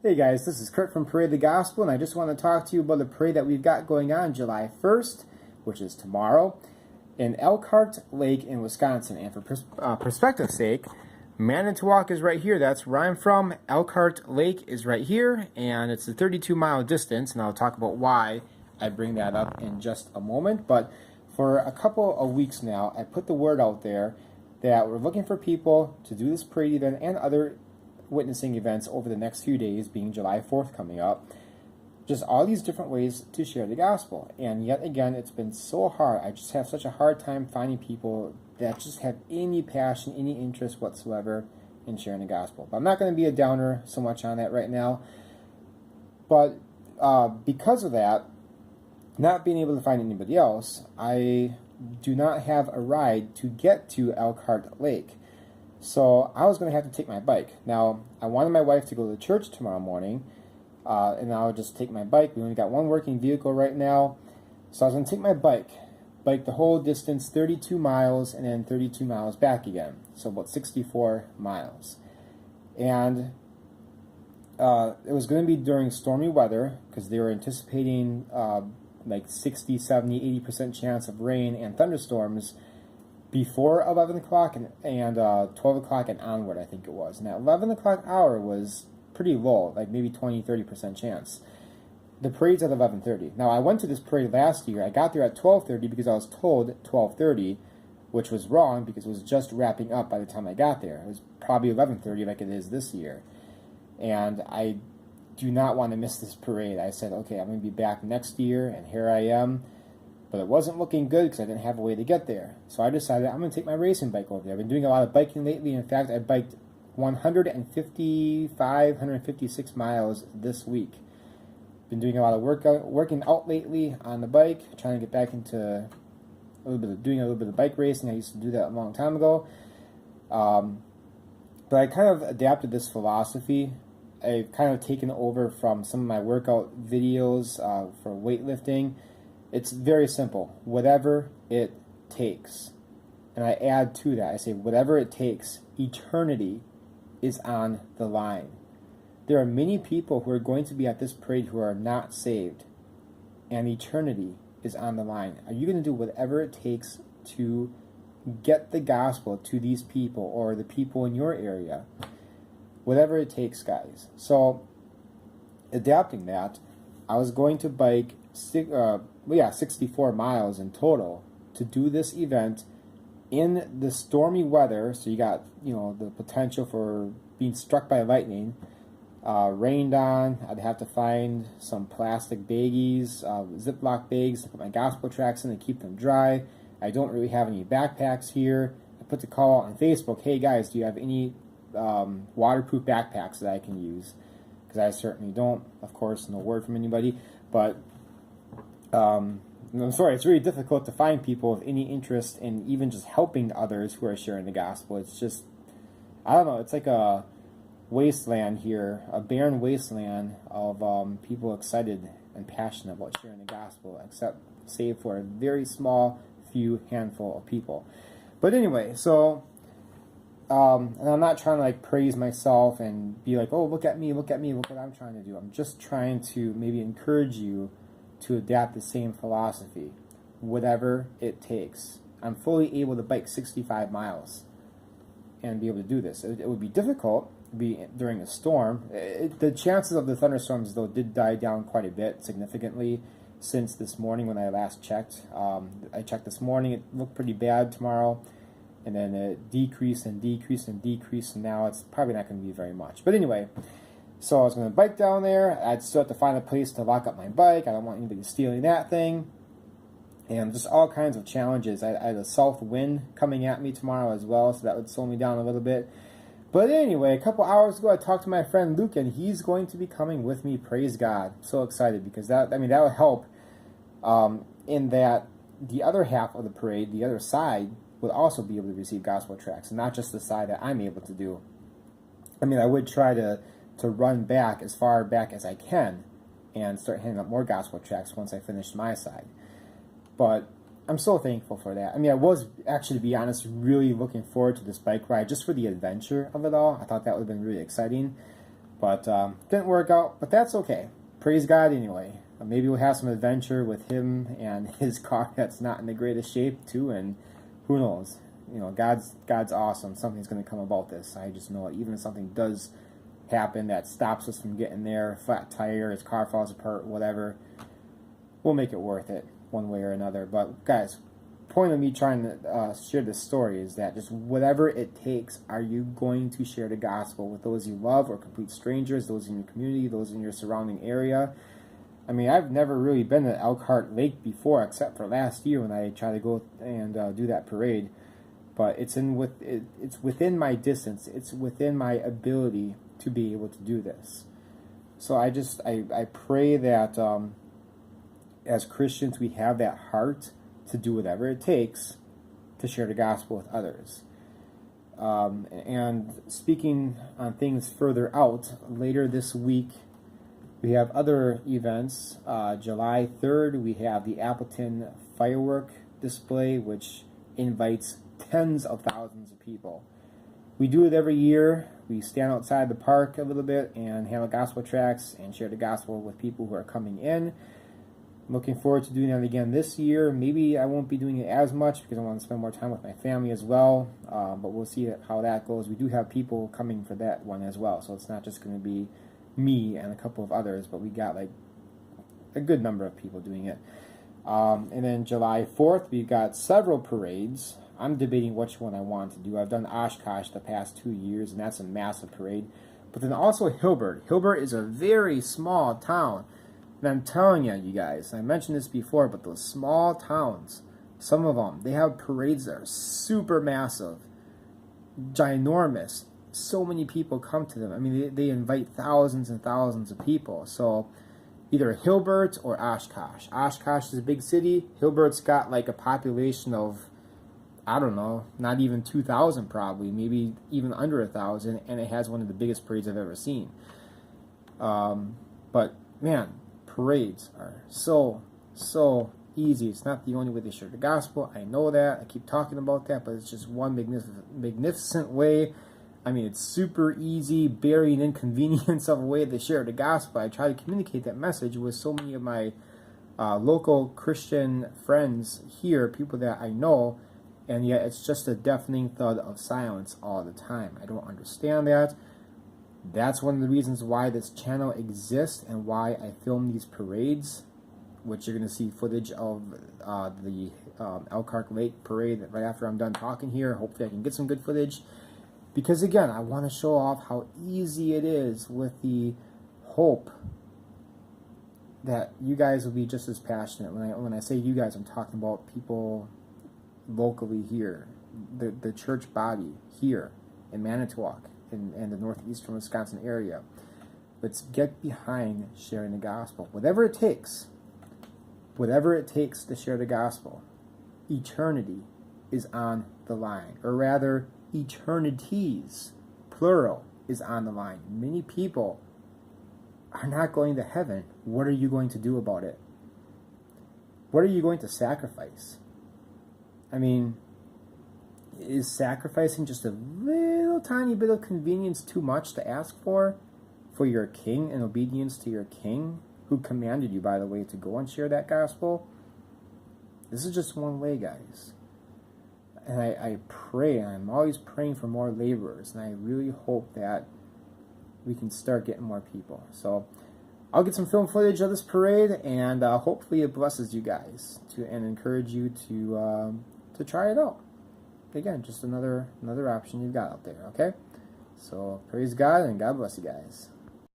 Hey guys, this is Kurt from Parade the Gospel, and I just want to talk to you about the parade that we've got going on July 1st, which is tomorrow, in Elkhart Lake in Wisconsin. And for perspective's sake, Manitowoc is right here. That's where I'm from. Elkhart Lake is right here, and it's a 32-mile distance, and I'll talk about why I bring that up in just a moment. But for a couple of weeks now, I put the word out there that we're looking for people to do this parade event and other witnessing events over the next few days, being July 4th coming up. Just all these different ways to share the gospel. And yet again, it's been so hard. I just have such a hard time finding people that just have any passion, any interest whatsoever in sharing the gospel. But I'm not going to be a downer so much on that right now. But because of that, not being able to find anybody else, I do not have a ride to get to Elkhart Lake. So I was going to have to take my bike. Now, I wanted my wife to go to church tomorrow morning, and I would just take my bike. We only got one working vehicle right now. So I was going to take my bike the whole distance, 32 miles, and then 32 miles back again. So about 64 miles. And it was going to be during stormy weather, because they were anticipating like 60, 70, 80% chance of rain and thunderstorms before 11 o'clock and 12 o'clock and onward, I think it was. And that 11 o'clock hour was pretty low, like maybe 20, 30% chance. The parade's at 11:30. Now, I went to this parade last year. I got there at 12:30 because I was told 12:30, which was wrong because it was just wrapping up by the time I got there. It was probably 11:30 like it is this year. And I do not want to miss this parade. I said, okay, I'm going to be back next year, and here I am. But it wasn't looking good because I didn't have a way to get there. So I decided I'm going to take my racing bike over there. I've been doing a lot of biking lately. In fact, I biked 155, 156 miles this week. Been doing a lot of working out lately on the bike, trying to get back into doing a little bit of bike racing. I used to do that a long time ago. But I kind of adapted this philosophy. I've kind of taken over from some of my workout videos for weightlifting. It's very simple. Whatever it takes. And I add to that. I say, whatever it takes, eternity is on the line. There are many people who are going to be at this parade who are not saved. And eternity is on the line. Are you going to do whatever it takes to get the gospel to these people or the people in your area? Whatever it takes, guys. So, adapting that, I was going to bike 64 miles in total to do this event in the stormy weather. So you got, the potential for being struck by lightning, rained on. I'd have to find some plastic baggies, Ziploc bags to put my gospel tracts in and keep them dry. I don't really have any backpacks here. I put the call out on Facebook, hey guys, do you have any waterproof backpacks that I can use? Because I certainly don't. Of course, no word from anybody. But I'm sorry, it's really difficult to find people with any interest in even just helping others who are sharing the gospel. It's just, I don't know, it's like a wasteland here, a barren wasteland of people excited and passionate about sharing the gospel, except save for a very small few handful of people. But anyway, so and I'm not trying to praise myself and be like, oh, look at me, look what I'm trying to do. I'm just trying to maybe encourage you to adapt the same philosophy, whatever it takes. I'm fully able to bike 65 miles and be able to do this. It would be difficult during a storm. The chances of the thunderstorms, though, did die down quite a bit, significantly, since this morning when I last checked. I checked this morning, it looked pretty bad tomorrow, and then it decreased and decreased and decreased, and now it's probably not going to be very much. But anyway, so I was going to bike down there. I'd still have to find a place to lock up my bike. I don't want anybody stealing that thing. And just all kinds of challenges. I had a south wind coming at me tomorrow as well, so that would slow me down a little bit. But anyway, a couple hours ago, I talked to my friend Luke, and he's going to be coming with me. Praise God. I'm so excited, because that will help in that the other half of the parade, the other side, would also be able to receive gospel tracts, and not just the side that I'm able to do. I would try to run back as far back as I can and start handing out more gospel tracts once I finish my side. But I'm so thankful for that. I was actually, to be honest, really looking forward to this bike ride just for the adventure of it all. I thought that would have been really exciting. But didn't work out, but that's okay. Praise God anyway. Maybe we'll have some adventure with him and his car that's not in the greatest shape too, and who knows? You know, God's awesome. Something's going to come about this. I just know it. Even if something does happen that stops us from getting there, flat tire, his car falls apart, whatever, we'll make it worth it one way or another. But guys, point of me trying to share this story is that just whatever it takes, are you going to share the gospel with those you love or complete strangers, those in your community, those in your surrounding area? I mean, I've never really been to Elkhart Lake before, except for last year when I tried to go and do that parade. But it's within my distance. It's within my ability to be able to do this. So I pray that as Christians we have that heart to do whatever it takes to share the gospel with others. And speaking on things further out, later this week we have other events. July 3rd, we have the Appleton firework display, which invites tens of thousands of people. We do it every year. We stand outside the park a little bit and handle gospel tracts and share the gospel with people who are coming in. I'm looking forward to doing that again this year. Maybe I won't be doing it as much because I want to spend more time with my family as well. But we'll see how that goes. We do have people coming for that one as well, so it's not just going to be me and a couple of others, but we got like a good number of people doing it. And then July 4th, we've got several parades. I'm debating which one I want to do. I've done Oshkosh the past 2 years, and that's a massive parade. But then also Hilbert. Hilbert is a very small town. And I'm telling you, you guys, I mentioned this before, but those small towns, some of them, they have parades that are super massive, ginormous. So many people come to them. I mean, they invite thousands and thousands of people. So either Hilbert or Oshkosh. Oshkosh is a big city. Hilbert's got like a population of, I don't know, not even 2,000 probably, maybe even under 1,000, and it has one of the biggest parades I've ever seen. But man, parades are so easy. It's not the only way they share the gospel. I know that. I keep talking about that, but it's just one magnificent way. I mean, it's super easy, bearing inconvenience of a way they share the gospel. I try to communicate that message with so many of my local Christian friends here, people that I know, and yet it's just a deafening thud of silence all the time. I don't understand that. That's one of the reasons why this channel exists and why I film these parades, which you're going to see footage of the Elkhart Lake parade right after I'm done talking here. Hopefully I can get some good footage. Because again, I want to show off how easy it is with the hope that you guys will be just as passionate. When I say you guys, I'm talking about people locally here, the church body here in Manitowoc and the northeastern Wisconsin area. Let's get behind sharing the gospel. Whatever it takes to share the gospel. Eternity is on the line, or rather, eternities, plural, is on the line. Many people are not going to heaven. What are you going to do about it? What are you going to sacrifice? I mean, is sacrificing just a little tiny bit of convenience too much to ask for your king and obedience to your king, who commanded you, by the way, to go and share that gospel? This is just one way, guys. And I pray, and I'm always praying for more laborers, and I really hope that we can start getting more people. So I'll get some film footage of this parade, and hopefully it blesses you guys and encourage you to try it out. Again, just another option you've got out there, okay? So praise God, and God bless you guys.